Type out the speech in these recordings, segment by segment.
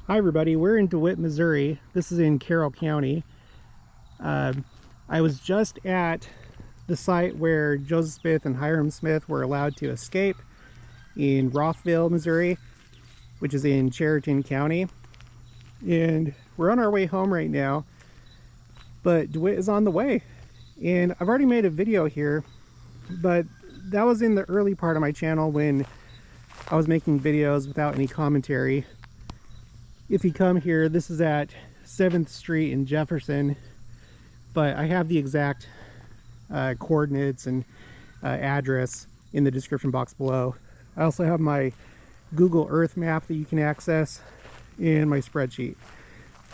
Hi everybody, we're in DeWitt, Missouri. This is in Carroll County. I was just at the site where Joseph Smith and Hiram Smith were allowed to escape in Rothville, Missouri, which is in Chariton County. And we're on our way home right now, but DeWitt is on the way. And I've already made a video here, but that was in the early part of my channel when I was making videos without any commentary. If you come here, this is at 7th Street in Jefferson, but I have the exact coordinates and address in the description box below. I also have my Google Earth map that you can access and my spreadsheet.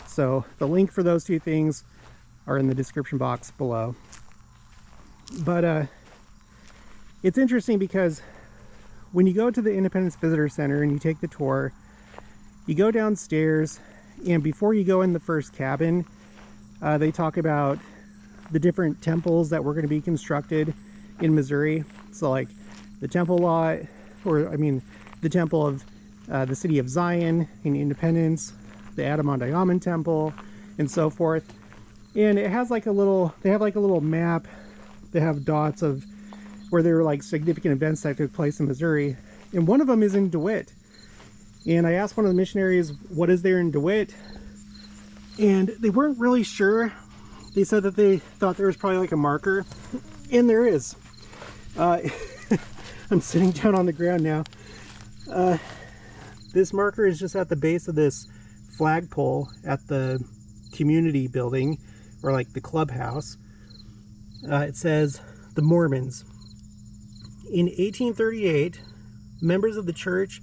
So the link for those two things are in the description box below. But it's interesting because when you go to the Independence Visitor Center and you take the tour, you go downstairs, and before you go in the first cabin, they talk about the different temples that were going to be constructed in Missouri. So like the temple lot, or I mean the temple of the city of Zion in Independence, the Adamant temple, and so forth. And it has like a little, they have like a little map. They have dots of where there were like significant events that took place in Missouri. And one of them is in DeWitt. And I asked one of the missionaries, what is there in DeWitt? And they weren't really sure. They said that they thought there was probably like a marker, and there is. I'm sitting down on the ground now. This marker is just at the base of this flagpole at the community building, or like the clubhouse. It says, the Mormons. In 1838, members of the Church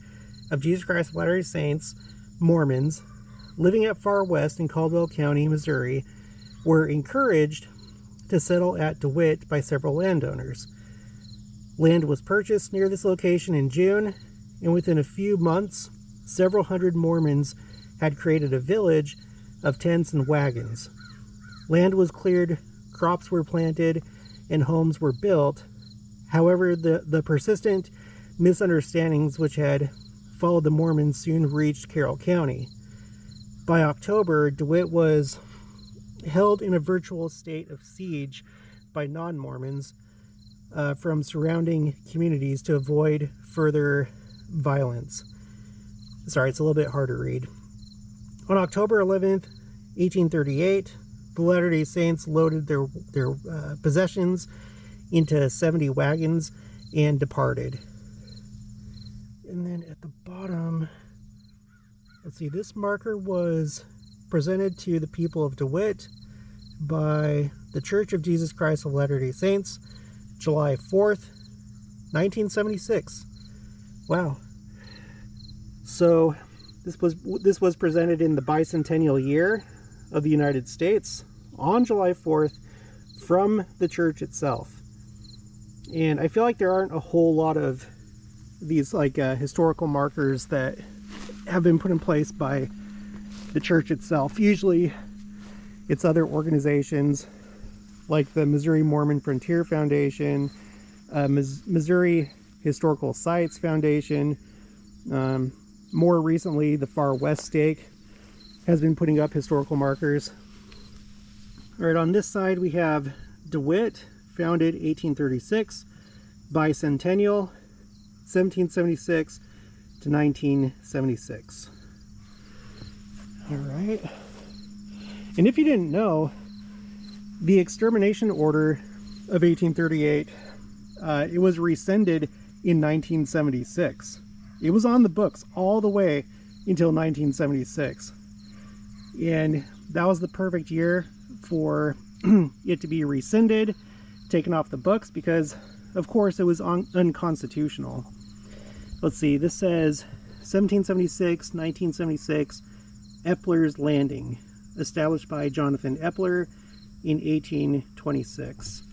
of Jesus Christ of Latter-day Saints, Mormons, living at Far West in Caldwell County, Missouri, were encouraged to settle at DeWitt by several landowners. Land was purchased near this location in June, and within a few months, several hundred Mormons had created a village of tents and wagons. Land was cleared, crops were planted, and homes were built. However, the persistent misunderstandings which had followed the Mormons soon reached Carroll County. By October, DeWitt was held in a virtual state of siege by non-Mormons from surrounding communities to avoid further violence. Sorry, it's a little bit hard to read. On October 11th, 1838, the Latter-day Saints loaded their possessions into 70 wagons and departed. And then at the bottom, let's see, this marker was presented to the people of DeWitt by the Church of Jesus Christ of Latter-day Saints, July 4th, 1976. Wow. So this was presented in the bicentennial year of the United States on July 4th from the church itself. And I feel like there aren't a whole lot of these like historical markers that have been put in place by the church itself. Usually it's other organizations like the Missouri Mormon Frontier Foundation, Missouri Historical Sites Foundation. More recently, the Far West Stake has been putting up historical markers. All right, on this side we have DeWitt, founded 1836, bicentennial 1776 to 1976. All right. And if you didn't know, the extermination order of 1838, it was rescinded in 1976. It was on the books all the way until 1976. And that was the perfect year for it to be rescinded, taken off the books, because of course it was unconstitutional. Let's see, this says 1776, 1976, Epler's Landing, established by Jonathan Epler in 1826.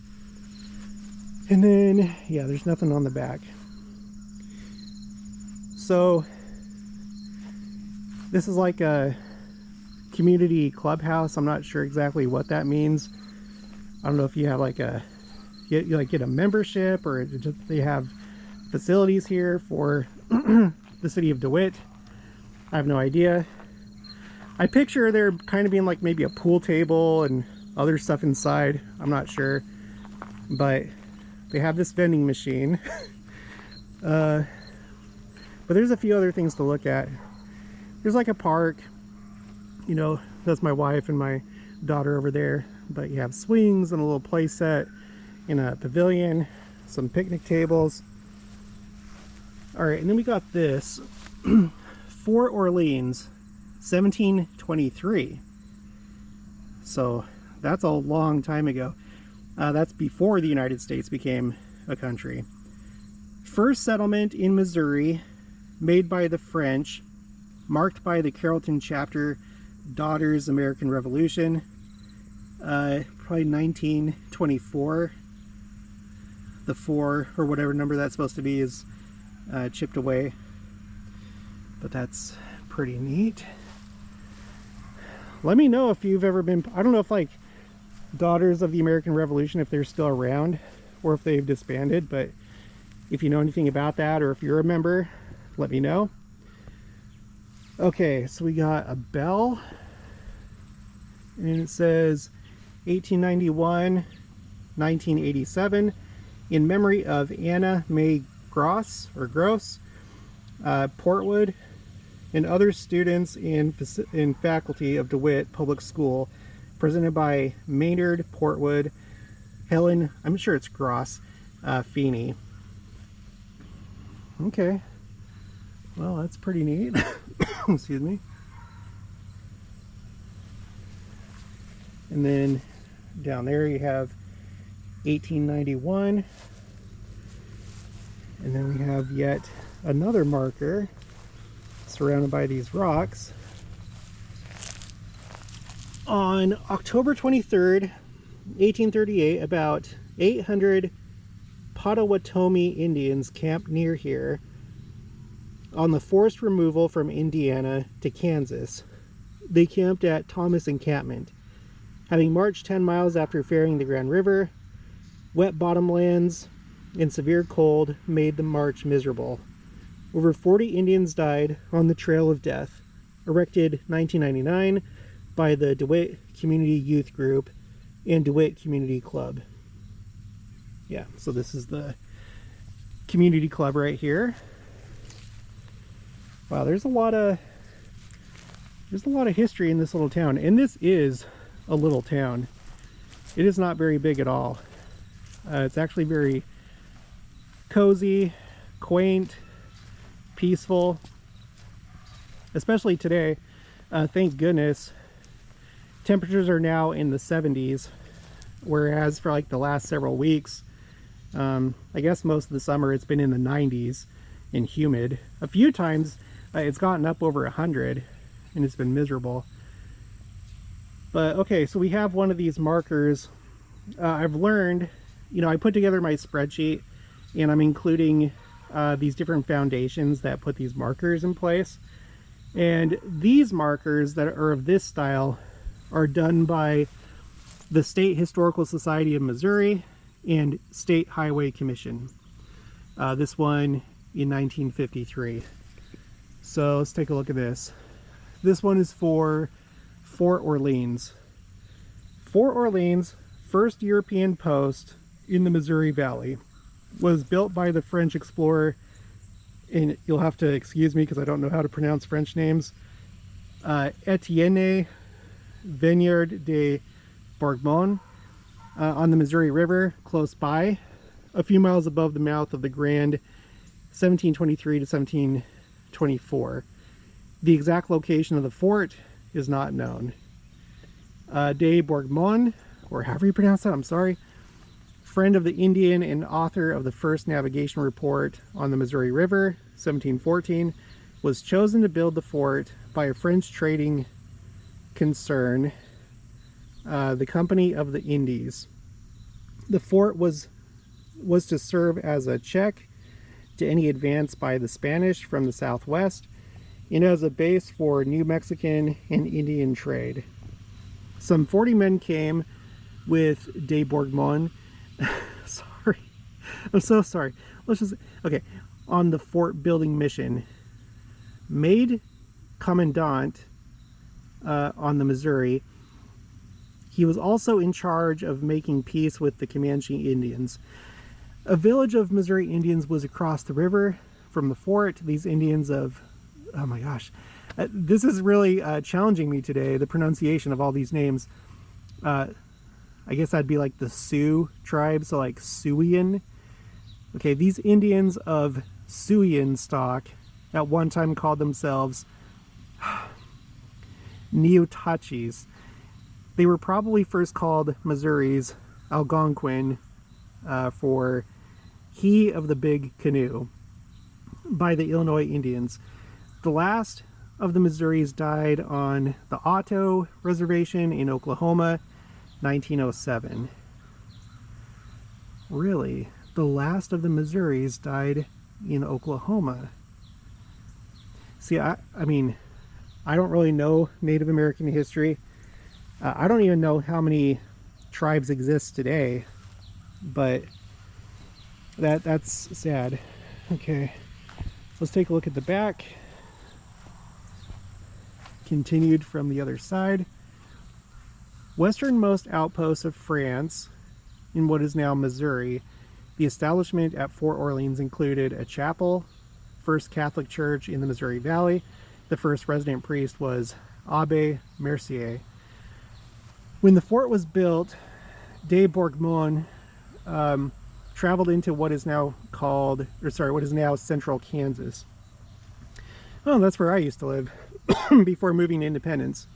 And then, yeah, there's nothing on the back. So, this is like a community clubhouse. I'm not sure exactly what that means. I don't know if you have like a, you like get a membership, or just they have facilities here for the city of DeWitt. I have no idea. I picture there kind of being like maybe a pool table and other stuff inside. I'm not sure, but they have this vending machine. But there's a few other things to look at. There's like a park, you know, that's my wife and my daughter over there, but you have swings and a little play set in a pavilion, some picnic tables. All right, and then we got this Fort Orleans 1723. So that's a long time ago. That's before the United States became a country. First settlement in Missouri made by the French, marked by the Carrollton chapter Daughters American Revolution, probably 1924. The 4 or whatever number that's supposed to be is chipped away, but that's pretty neat. Let me know if you've ever been, I don't know if like Daughters of the American Revolution, if they're still around or if they've disbanded, but if you know anything about that or if you're a member, let me know. Okay, so we got a bell and it says 1891 1987 in memory of Anna May Gross Portwood and other students in faculty of DeWitt Public School, presented by Maynard Portwood, Helen, I'm sure it's Gross, Feeney. Okay, well, that's pretty neat. Excuse me. And then down there you have 1891, and then we have yet another marker surrounded by these rocks. On October 23rd, 1838, about 800 Potawatomi Indians camped near here on the forced removal from Indiana to Kansas. They camped at Thomas Encampment. Having marched 10 miles after ferrying the Grand River, wet bottomlands and severe cold made the march miserable. Over 40 Indians died on the Trail of Death, erected 1999 by the DeWitt Community Youth Group and DeWitt Community Club. Yeah, so this is the community club right here. Wow, there's a lot of history in this little town, and this is a little town. It is not very big at all. It's actually very cozy, quaint, peaceful, especially today. Thank goodness temperatures are now in the 70s, whereas for like the last several weeks, I guess most of the summer it's been in the 90s and humid. A few times it's gotten up over 100 and it's been miserable. But okay, so we have one of these markers. I've learned, you know, I put together my spreadsheet and I'm including these different foundations that put these markers in place. And these markers that are of this style are done by the State Historical Society of Missouri and State Highway Commission. This one in 1953. So let's take a look at this. This one is for Fort Orleans. Fort Orleans, first European post in the Missouri Valley, was built by the French explorer, and you'll have to excuse me because I don't know how to pronounce French names, Etienne Vineyard de Bourgmont, on the Missouri River close by, a few miles above the mouth of the Grand, 1723 to 1724. The exact location of the fort is not known. De Bourgmont, or however you pronounce that, I'm sorry, friend of the Indian and author of the first navigation report on the Missouri River, 1714, was chosen to build the fort by a French trading concern, the Company of the Indies. The fort was to serve as a check to any advance by the Spanish from the southwest and as a base for New Mexican and Indian trade. Some 40 men came with de Bourgmont. Sorry, I'm so sorry. Let's just, okay, on the fort building mission, made commandant on the Missouri. He was also in charge of making peace with the Comanche Indians. A village of Missouri Indians was across the river from the fort. These Indians of, oh my gosh, this is really challenging me today, the pronunciation of all these names. I guess that'd be like the Sioux tribe, so like Siouan. Okay, these Indians of Siouan stock at one time called themselves Neotachis. They were probably first called Missouri's Algonquin for he of the big canoe by the Illinois Indians. The last of the Missouris died on the Otto Reservation in Oklahoma, 1907. Really? The last of the Missouris died in Oklahoma. See, I mean, I don't really know Native American history. I don't even know how many tribes exist today, but that's sad. Okay, let's take a look at the back. Continued from the other side. Westernmost outpost of France in what is now Missouri. The establishment at Fort Orleans included a chapel, first Catholic church in the Missouri Valley. The first resident priest was Abbé Mercier. When the fort was built, de Bourgmont traveled into what is now called, or sorry, what is now central Kansas. Oh, that's where I used to live before moving to Independence.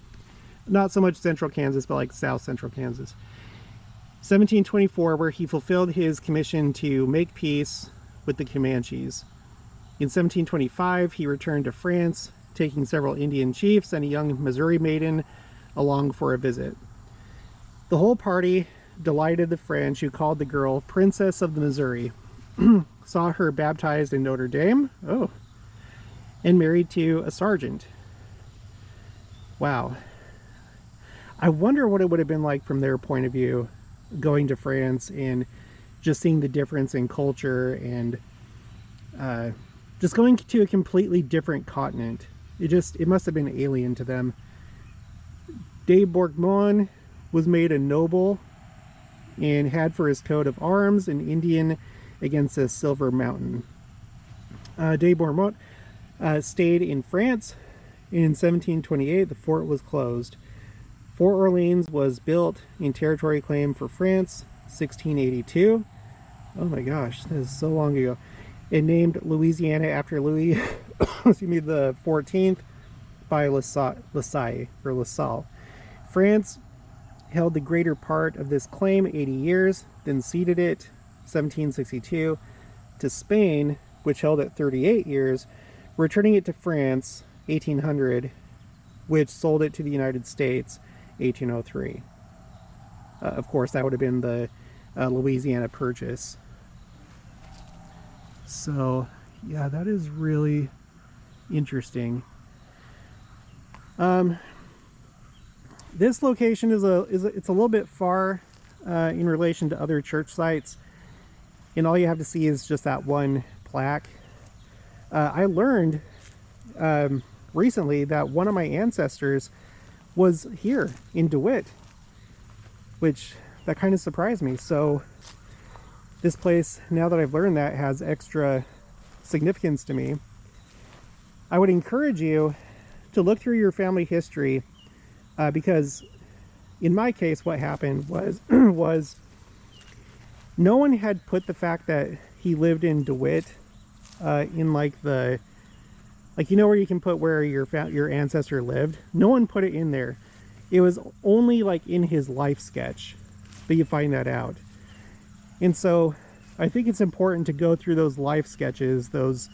Not so much central Kansas, but like south central Kansas. 1724, where he fulfilled his commission to make peace with the Comanches. In 1725, he returned to France, taking several Indian chiefs and a young Missouri maiden along for a visit. The whole party delighted the French, who called the girl Princess of the Missouri, saw her baptized in Notre Dame, and married to a sergeant. Wow. I wonder what it would have been like from their point of view, going to France and just seeing the difference in culture and just going to a completely different continent. It must have been alien to them. De Bourgmont was made a noble and had for his coat of arms an Indian against a silver mountain. De Bourgmont stayed in France. In 1728, the fort was closed. Fort Orleans was built in territory claimed for France, 1682. Oh my gosh, that is so long ago. It named Louisiana after Louis, excuse me, the 14th by LaSalle. France held the greater part of this claim 80 years, then ceded it 1762 to Spain, which held it 38 years, returning it to France 1800, which sold it to the United States 1803. Of course, that would have been the Louisiana Purchase. So, yeah, that is really interesting. This location it's a little bit far in relation to other church sites, and all you have to see is just that one plaque. I learned recently that one of my ancestors was here in DeWitt, which that kind of surprised me. So this place, now that I've learned that, has extra significance to me. I would encourage you to look through your family history, because in my case what happened was was no one had put the fact that he lived in DeWitt in like the, like, you know, where you can put where your ancestor lived. No one put it in there. It was only like in his life sketch that you find that out. And so I think it's important to go through those life sketches, those,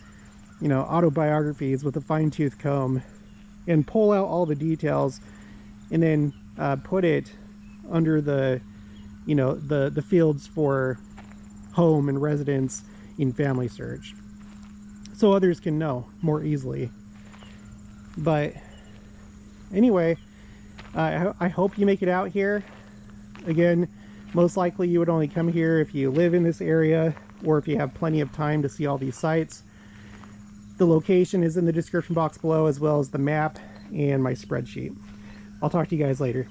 you know, autobiographies with a fine-tooth comb, and pull out all the details, and then put it under the, you know, the fields for home and residence in Family Search, so others can know more easily. But anyway, I hope you make it out here. Again, most likely you would only come here if you live in this area, or if you have plenty of time to see all these sites. The location is in the description box below, as well as the map and my spreadsheet. I'll talk to you guys later.